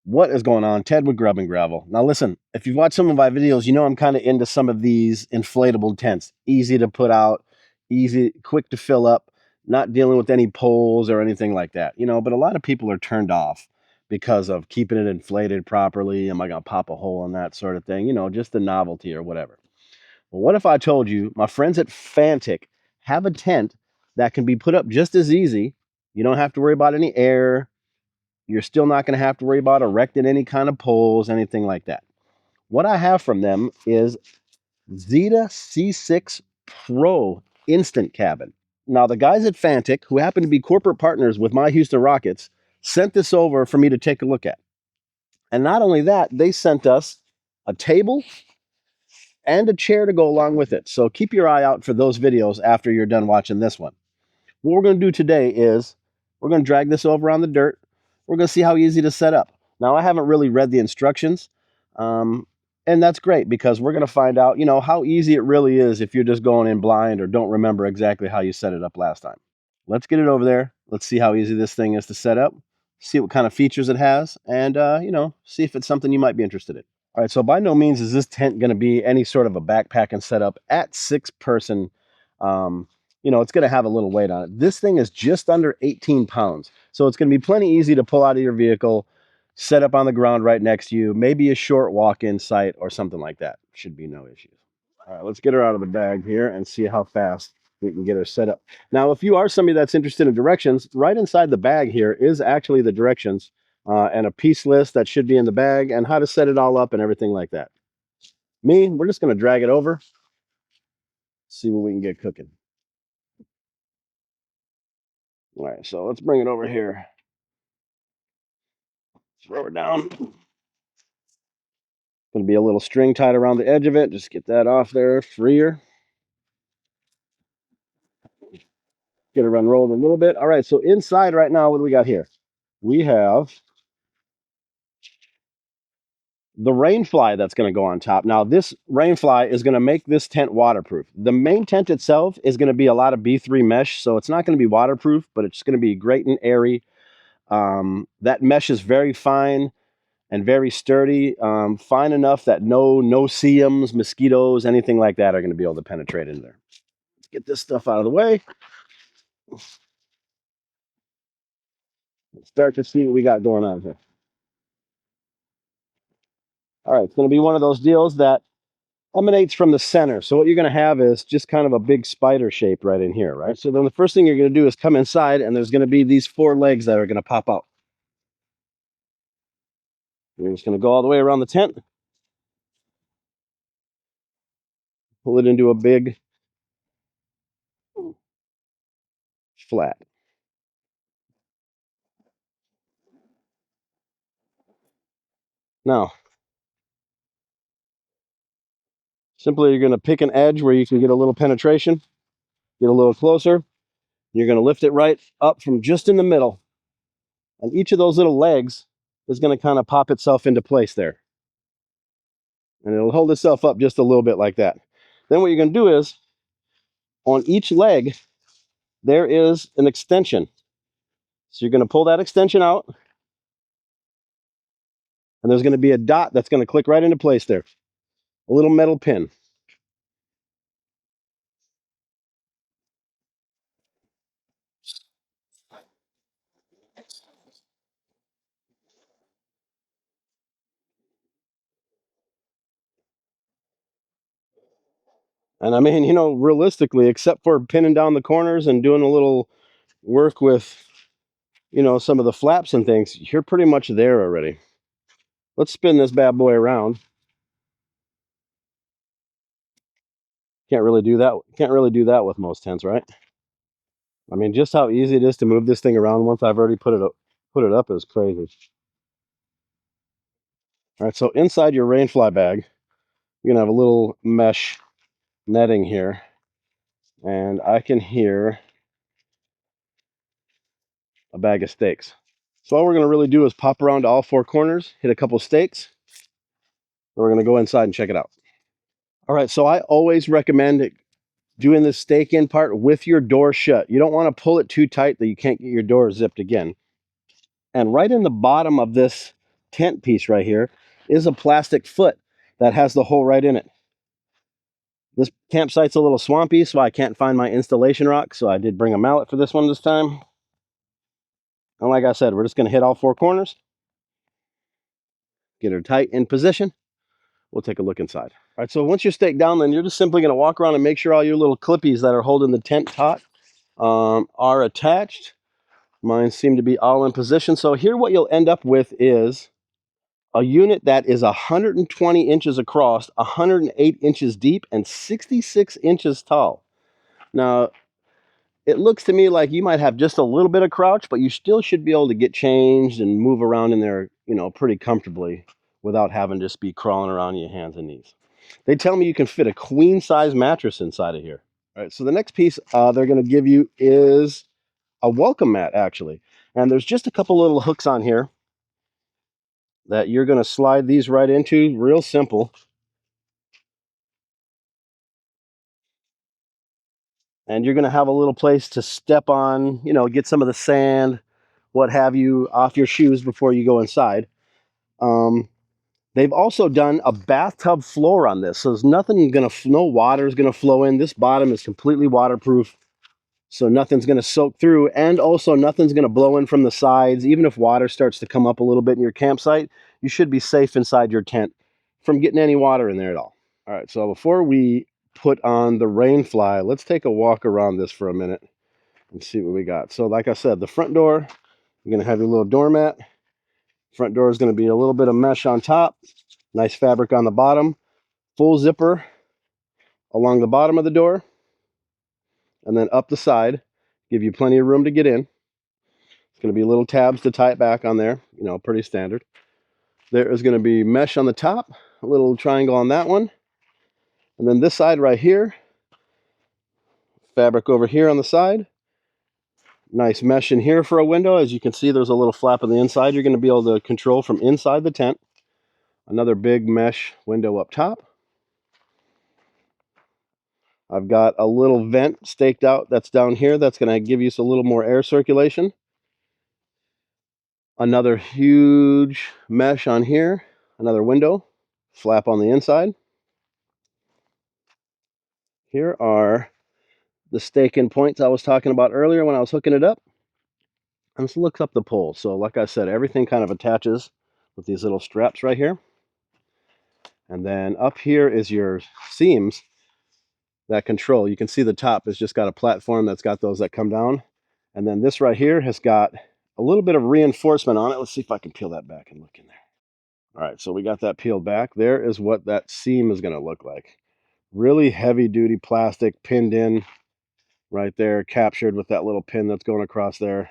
What is going on? Ted with Grub and Gravel. Now listen, if you've watched some of my videos, you know I'm kind of into some of these inflatable tents. Easy to put out, easy, quick to fill up, not dealing with any poles or anything like that. You know, but a lot of people are turned off because of keeping it inflated properly. Am I going to pop a hole in that sort of thing? You know, just the novelty or whatever. Well, what if I told you my friends at Fanttik have a tent that can be put up just as easy? You don't have to worry about any air. You're still not going to have to worry about erecting any kind of poles, anything like that. What I have from them is Zeta C6 Pro Instant Cabin. Now, the guys at Fanttik, who happen to be corporate partners with my Houston Rockets, sent this over for me to take a look at. And not only that, they sent us a table and a chair to go along with it. So keep your eye out for those videos after you're done watching this one. What we're going to do today is we're going to drag this over on the dirt. We're going to see how easy to set up. Now, I haven't really read the instructions, and that's great because we're going to find out, you know, how easy it really is if you're just going in blind or don't remember exactly how you set it up last time. Let's get it over there. Let's see how easy this thing is to set up, see what kind of features it has, and, you know, see if it's something you might be interested in. All right, so by no means is this tent going to be any sort of a backpacking setup at 6-person. You know, it's going to have a little weight on it. This thing is just under 18 pounds. So it's going to be plenty easy to pull out of your vehicle, set up on the ground right next to you, maybe a short walk-in site or something like that. Should be no issues. All right, let's get her out of the bag here and see how fast we can get her set up. Now, if you are somebody that's interested in directions, right inside the bag here is actually the directions and a piece list that should be in the bag and how to set it all up and everything like that. We're just going to drag it over, see what we can get cooking. All right, so let's bring it over here. Throw it down. Going to be a little string tied around the edge of it. Just get that off there, freer. Get it unrolled a little bit. All right, so inside right now, what do we got here? We have the Rainfly that's going to go on top. Now, this Rainfly is going to make this tent waterproof. The main tent itself is going to be a lot of B3 mesh, so it's not going to be waterproof, but it's going to be great and airy. That mesh is very fine and very sturdy, fine enough that no no-see-ums, mosquitoes, anything like that are going to be able to penetrate in there. Let's get this stuff out of the way. Let's start to see what we got going on here. All right, it's going to be one of those deals that emanates from the center. So what you're going to have is just kind of a big spider shape right in here, right? So then the first thing you're going to do is come inside, and there's going to be these 4 legs that are going to pop out. You're just going to go all the way around the tent, pull it into a big flat. Now, simply you're going to pick an edge where you can get a little penetration, get a little closer. You're going to lift it right up from just in the middle. And each of those little legs is going to kind of pop itself into place there. And it'll hold itself up just a little bit like that. Then what you're going to do is, on each leg, there is an extension. So you're going to pull that extension out, and there's going to be a dot that's going to click right into place there. A little metal pin. And I mean, you know, realistically, except for pinning down the corners and doing a little work with, you know, some of the flaps and things, you're pretty much there already. Let's spin this bad boy around. Can't really do that with most tents, right? I mean, just how easy it is to move this thing around once I've already put it up is crazy. All right, so inside your Rainfly bag, you're gonna have a little mesh netting here, and I can hear a bag of stakes. So all we're gonna really do is pop around to all 4 corners, hit a couple stakes, and we're gonna go inside and check it out. All right, so I always recommend doing the stake in part with your door shut. You don't want to pull it too tight that you can't get your door zipped again. And right in the bottom of this tent piece right here is a plastic foot that has the hole right in it. This campsite's a little swampy, so I can't find my installation rock, so I did bring a mallet for this one this time. And like I said, we're just going to hit all four corners, get her tight in position. We'll take a look inside. All right, so once you're staked down, then you're just simply going to walk around and make sure all your little clippies that are holding the tent taut are attached. Mine seem to be all in position. So here what you'll end up with is a unit that is 120 inches across, 108 inches deep, and 66 inches tall. Now, it looks to me like you might have just a little bit of crouch, but you still should be able to get changed and move around in there, pretty comfortably without having to just be crawling around on your hands and knees. They tell me you can fit a queen size mattress inside of here. All right, so the next piece they're going to give you is a welcome mat, actually. And there's just a couple little hooks on here that you're going to slide these right into, real simple. And you're going to have a little place to step on, get some of the sand, what have you, off your shoes before you go inside. They've also done a bathtub floor on this, so there's no water is going to flow in. This bottom is completely waterproof, so nothing's going to soak through, and also nothing's going to blow in from the sides. Even if water starts to come up a little bit in your campsite, you should be safe inside your tent from getting any water in there at all. All right, so before we put on the Rainfly, let's take a walk around this for a minute and see what we got. So like I said, the front door, you're going to have your little doormat. Front door is going to be a little bit of mesh on top, nice fabric on the bottom, full zipper along the bottom of the door, and then up the side, give you plenty of room to get in. It's going to be little tabs to tie it back on there, pretty standard. There is going to be mesh on the top, a little triangle on that one, and then this side right here, fabric over here on the side, nice mesh in here for a window. As you can see, there's a little flap on the inside you're going to be able to control from inside the tent. Another big mesh window up top. I've got a little vent staked out that's down here that's going to give you a little more air circulation. Another huge mesh on here. Another window, flap on the inside. Here are the stake-in points I was talking about earlier when I was hooking it up. And this looks up the pole. So like I said, everything kind of attaches with these little straps right here. And then up here is your seams that control. You can see the top has just got a platform that's got those that come down. And then this right here has got a little bit of reinforcement on it. Let's see if I can peel that back and look in there. All right, so we got that peeled back. There is what that seam is going to look like. Really heavy duty plastic pinned in right there, captured with that little pin that's going across there.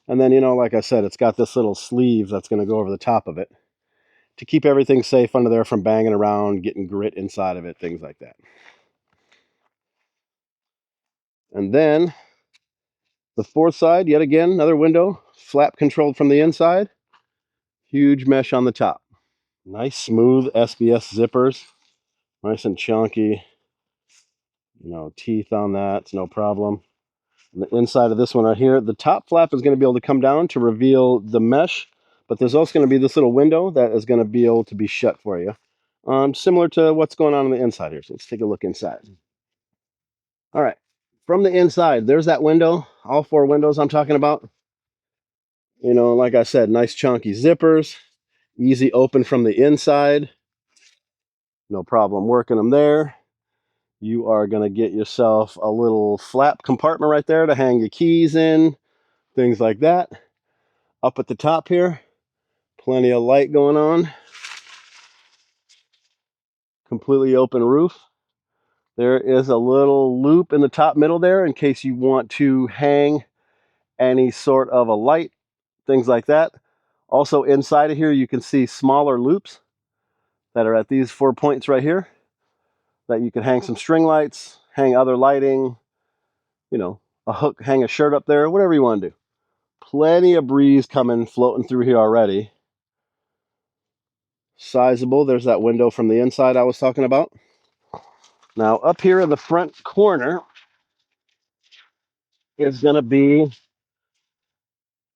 And then, like I said, it's got this little sleeve that's going to go over the top of it to keep everything safe under there from banging around, getting grit inside of it, things like that. And then the fourth side, yet again, another window, flap controlled from the inside, huge mesh on the top. Nice smooth SBS zippers, nice and chunky, teeth on that, it's no problem. And the inside of this one right here, the top flap is going to be able to come down to reveal the mesh, but there's also going to be this little window that is going to be able to be shut for you. Similar to what's going on the inside here. So let's take a look inside. All right, from the inside, there's that window, all four windows I'm talking about. Like I said, nice chunky zippers, easy open from the inside. No problem working them there. You are going to get yourself a little flap compartment right there to hang your keys in, things like that. Up at the top here, plenty of light going on. Completely open roof. There is a little loop in the top middle there in case you want to hang any sort of a light, things like that. Also inside of here, you can see smaller loops that are at these 4 points right here that you can hang some string lights, hang other lighting, a hook, hang a shirt up there, whatever you want to do. Plenty of breeze coming, floating through here already. Sizable. There's that window from the inside I was talking about. Now up here in the front corner is going to be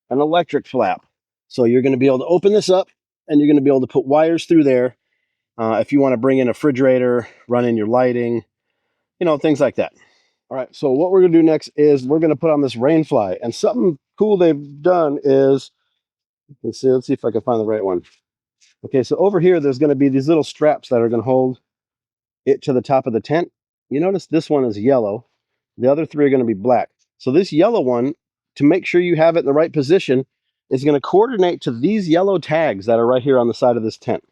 an electric flap. So you're going to be able to open this up and you're going to be able to put wires through there if you want to bring in a refrigerator, run in your lighting, you know, things like that. All right, so what we're going to do next is we're going to put on this Rainfly, and something cool they've done is, let's see if I can find the right one. Okay, so over here, there's going to be these little straps that are going to hold it to the top of the tent. You notice this one is yellow. The other three are going to be black. So this yellow one, to make sure you have it in the right position, is going to coordinate to these yellow tags that are right here on the side of this tent.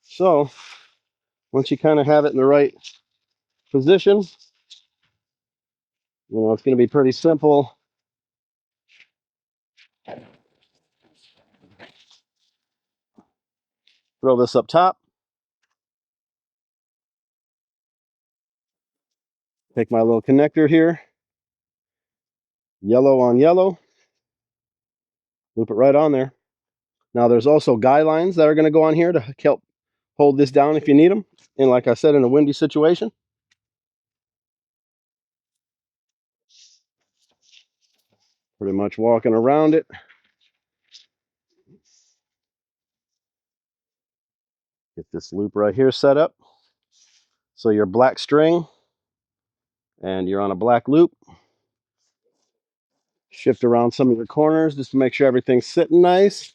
So once you kind of have it in the right position, you know, it's going to be pretty simple. Throw this up top. Take my little connector here. Yellow on yellow. Loop it right on there. Now there's also guy lines that are going to go on here to help hold this down if you need them. And like I said, in a windy situation. Pretty much walking around it. Get this loop right here set up. So your black string, and you're on a black loop. Shift around some of your corners just to make sure everything's sitting nice.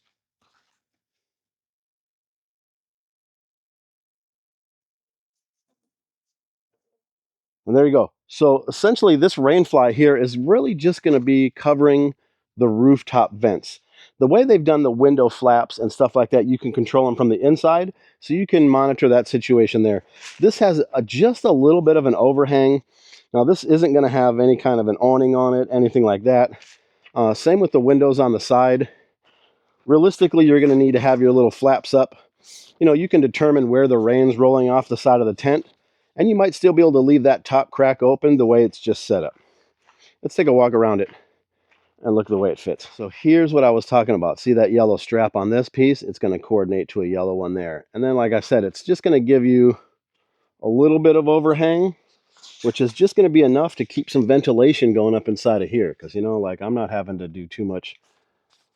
And there you go. So essentially this Rainfly here is really just going to be covering the rooftop vents. The way they've done the window flaps and stuff like that, you can control them from the inside, so you can monitor that situation there. This has just a little bit of an overhang. Now this isn't going to have any kind of an awning on it, anything like that. Same with the windows on the side. Realistically, you're going to need to have your little flaps up. You know, you can determine where the rain's rolling off the side of the tent, and you might still be able to leave that top crack open the way it's just set up. Let's take a walk around it and look at the way it fits. So here's what I was talking about. See that yellow strap on this piece? It's going to coordinate to a yellow one there. And then, like I said, it's just going to give you a little bit of overhang, which is just going to be enough to keep some ventilation going up inside of here. Because, you know, like I'm not having to do too much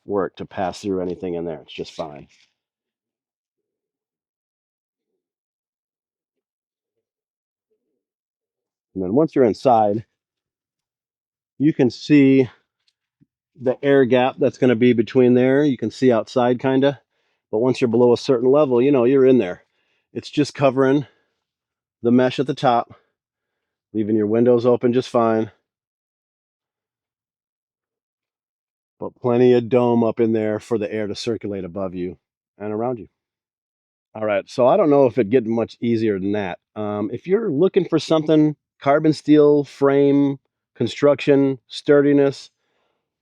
work to pass through anything in there. It's just fine. And then once you're inside, you can see the air gap that's going to be between there. You can see outside kind of. But once you're below a certain level, you know, you're in there. It's just covering the mesh at the top, leaving your windows open just fine. But plenty of dome up in there for the air to circulate above you and around you. All right, so I don't know if it gets much easier than that. If you're looking for something carbon steel frame, construction, sturdiness,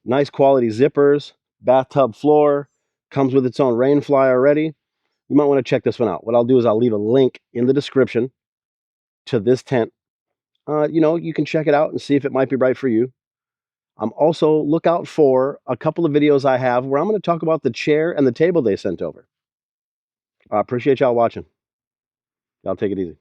nice quality zippers, bathtub floor, comes with its own Rainfly already, you might want to check this one out. What I'll do is I'll leave a link in the description to this tent. You know, you can check it out and see if it might be right for you. Also, look out for a couple of videos I have where I'm going to talk about the chair and the table they sent over. I appreciate y'all watching. Y'all take it easy.